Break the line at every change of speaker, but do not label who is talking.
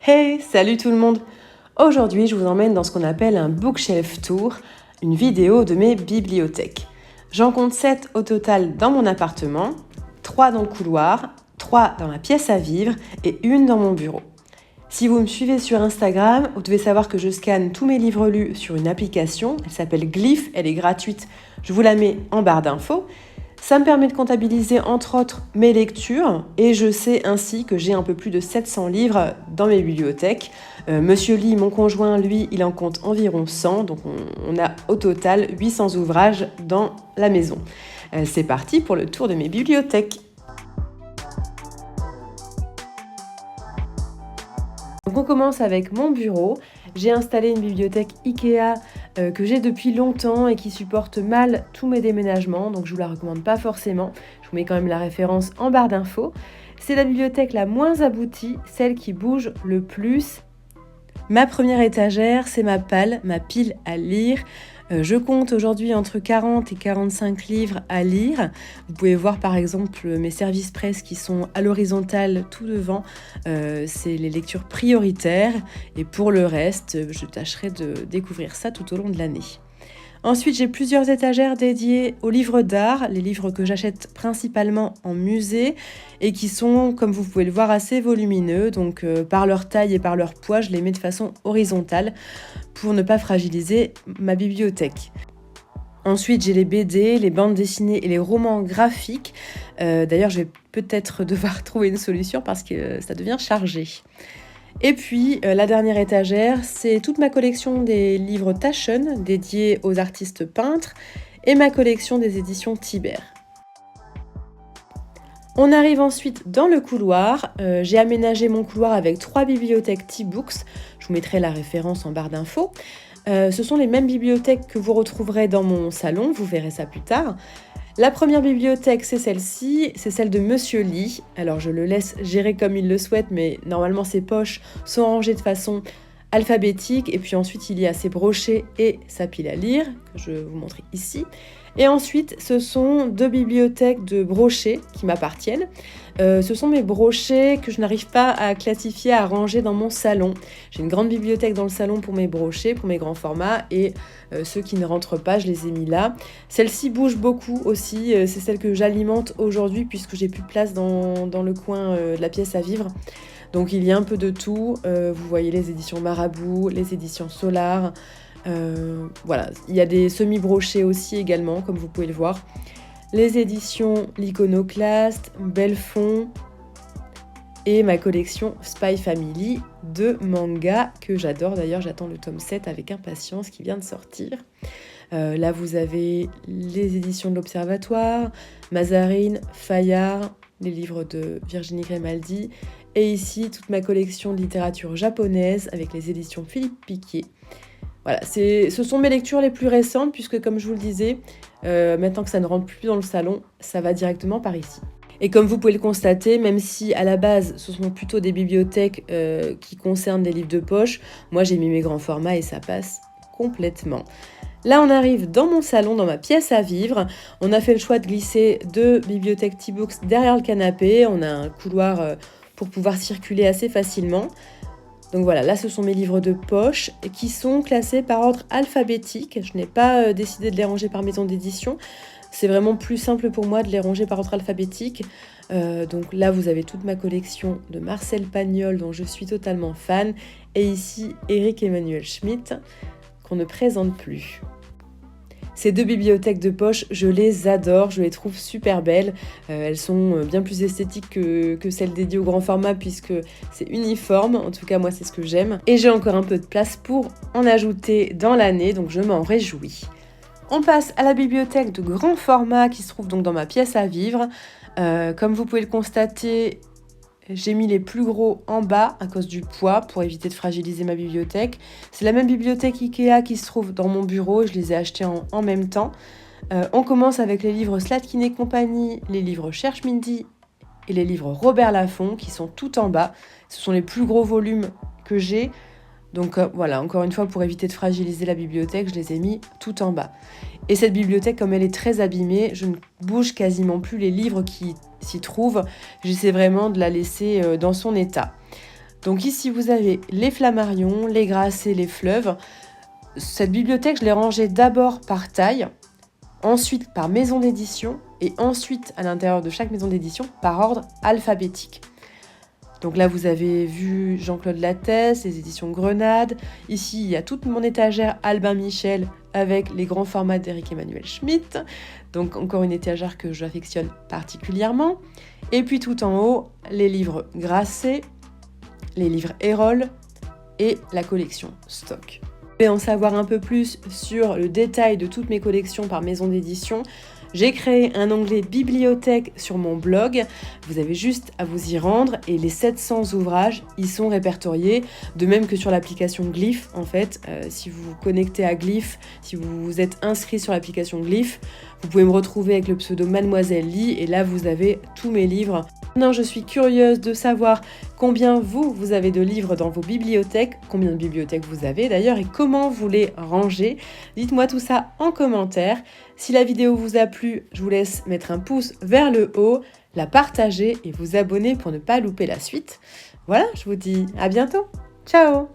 Hey, salut tout le monde! Aujourd'hui, je vous emmène dans ce qu'on appelle un bookshelf tour, une vidéo de mes bibliothèques. J'en compte 7 au total dans mon appartement, 3 dans le couloir, 3 dans ma pièce à vivre et une dans mon bureau. Si vous me suivez sur Instagram, vous devez savoir que je scanne tous mes livres lus sur une application. Elle s'appelle Glyph, elle est gratuite. Je vous la mets en barre d'infos. Ça me permet de comptabiliser entre autres mes lectures et je sais ainsi que j'ai un peu plus de 700 livres dans mes bibliothèques. Monsieur Lee, mon conjoint, lui, il en compte environ 100, donc on a au total 800 ouvrages dans la maison. C'est parti pour le tour de mes bibliothèques. Donc on commence avec mon bureau. J'ai installé une bibliothèque Ikea que j'ai depuis longtemps et qui supporte mal tous mes déménagements, donc je vous la recommande pas forcément. Je vous mets quand même la référence en barre d'infos. C'est la bibliothèque la moins aboutie, celle qui bouge le plus. Ma première étagère, c'est ma pile à lire. Je compte aujourd'hui entre 40 et 45 livres à lire. Vous pouvez voir par exemple mes services presse qui sont à l'horizontale tout devant. C'est les lectures prioritaires et pour le reste, je tâcherai de découvrir ça tout au long de l'année. Ensuite, j'ai plusieurs étagères dédiées aux livres d'art, les livres que j'achète principalement en musée et qui sont, comme vous pouvez le voir, assez volumineux. Donc, par leur taille et par leur poids, je les mets de façon horizontale pour ne pas fragiliser ma bibliothèque. Ensuite, j'ai les BD, les bandes dessinées et les romans graphiques. D'ailleurs, je vais peut-être devoir trouver une solution parce que ça devient chargé. Et puis, la dernière étagère, c'est toute ma collection des livres Taschen, dédiés aux artistes peintres, et ma collection des éditions Thibert. On arrive ensuite dans le couloir. J'ai aménagé mon couloir avec 3 bibliothèques T-Books. Je vous mettrai la référence en barre d'infos. Ce sont les mêmes bibliothèques que vous retrouverez dans mon salon, vous verrez ça plus tard. La première bibliothèque, c'est celle-ci, c'est celle de Monsieur Lee. Alors je le laisse gérer comme il le souhaite, mais normalement ses poches sont rangées de façon alphabétique. Et puis ensuite, il y a ses brochets et sa pile à lire, que je vais vous montrer ici. Et ensuite, ce sont 2 bibliothèques de brochets qui m'appartiennent. Ce sont mes brochets que je n'arrive pas à classifier, à ranger dans mon salon. J'ai une grande bibliothèque dans le salon pour mes brochets, pour mes grands formats, et ceux qui ne rentrent pas, je les ai mis là. Celle-ci bouge beaucoup aussi, c'est celle que j'alimente aujourd'hui puisque j'ai plus de place dans le coin de la pièce à vivre. Donc il y a un peu de tout. Vous voyez les éditions Marabout, les éditions Solar. Voilà, il y a des semi-brochets aussi également, comme vous pouvez le voir. Les éditions L'Iconoclaste, Belfond et ma collection Spy Family de manga que j'adore. D'ailleurs, j'attends le tome 7 avec impatience qui vient de sortir. Là, vous avez les éditions de l'Observatoire, Mazarine, Fayard, les livres de Virginie Grimaldi. Et ici, toute ma collection de littérature japonaise avec les éditions Philippe Piquier. Voilà, ce sont mes lectures les plus récentes puisque, comme je vous le disais, maintenant que ça ne rentre plus dans le salon, ça va directement par ici. Et comme vous pouvez le constater, même si à la base ce sont plutôt des bibliothèques qui concernent des livres de poche, moi j'ai mis mes grands formats et ça passe complètement. Là, on arrive dans mon salon, dans ma pièce à vivre. On a fait le choix de glisser 2 bibliothèques T-Books derrière le canapé. On a un couloir pour pouvoir circuler assez facilement. Donc voilà, là ce sont mes livres de poche qui sont classés par ordre alphabétique. Je n'ai pas décidé de les ranger par maison d'édition. C'est vraiment plus simple pour moi de les ranger par ordre alphabétique. Donc là vous avez toute ma collection de Marcel Pagnol dont je suis totalement fan. Et ici Éric Emmanuel Schmitt qu'on ne présente plus. Ces 2 bibliothèques de poche, je les adore, je les trouve super belles. Elles sont bien plus esthétiques que celles dédiées au grand format puisque c'est uniforme. En tout cas, moi, c'est ce que j'aime. Et j'ai encore un peu de place pour en ajouter dans l'année, donc je m'en réjouis. On passe à la bibliothèque de grand format qui se trouve donc dans ma pièce à vivre. Comme vous pouvez le constater, j'ai mis les plus gros en bas à cause du poids pour éviter de fragiliser ma bibliothèque. C'est la même bibliothèque Ikea qui se trouve dans mon bureau, je les ai achetés en même temps. On commence avec les livres Slatkin et compagnie, les livres Cherche Mindy et les livres Robert Laffont qui sont tout en bas. Ce sont les plus gros volumes que j'ai. Donc voilà, encore une fois, pour éviter de fragiliser la bibliothèque, je les ai mis tout en bas. Et cette bibliothèque, comme elle est très abîmée, je ne bouge quasiment plus les livres qui s'y trouvent. J'essaie vraiment de la laisser dans son état. Donc ici, vous avez les Flammarions, les Grasset, les Fleuves. Cette bibliothèque, je l'ai rangée d'abord par taille, ensuite par maison d'édition et ensuite à l'intérieur de chaque maison d'édition par ordre alphabétique. Donc là, vous avez vu Jean-Claude Lattès, les éditions Grenade. Ici, il y a toute mon étagère Albin Michel avec les grands formats d'Éric Emmanuel Schmitt. Donc encore une étagère que j'affectionne particulièrement. Et puis tout en haut, les livres Grasset, les livres Erol et la collection Stock. Vous voulez en savoir un peu plus sur le détail de toutes mes collections par maison d'édition, j'ai créé un onglet bibliothèque sur mon blog. Vous avez juste à vous y rendre et les 700 ouvrages y sont répertoriés. De même que sur l'application Glyph, en fait. Si vous vous connectez à Glyph, si vous vous êtes inscrit sur l'application Glyph, vous pouvez me retrouver avec le pseudo Mademoiselle Lee et là vous avez tous mes livres. Maintenant, je suis curieuse de savoir combien vous avez de livres dans vos bibliothèques, combien de bibliothèques vous avez d'ailleurs et comment vous les rangez. Dites-moi tout ça en commentaire. Si la vidéo vous a plu, je vous laisse mettre un pouce vers le haut, la partager et vous abonner pour ne pas louper la suite. Voilà, je vous dis à bientôt. Ciao!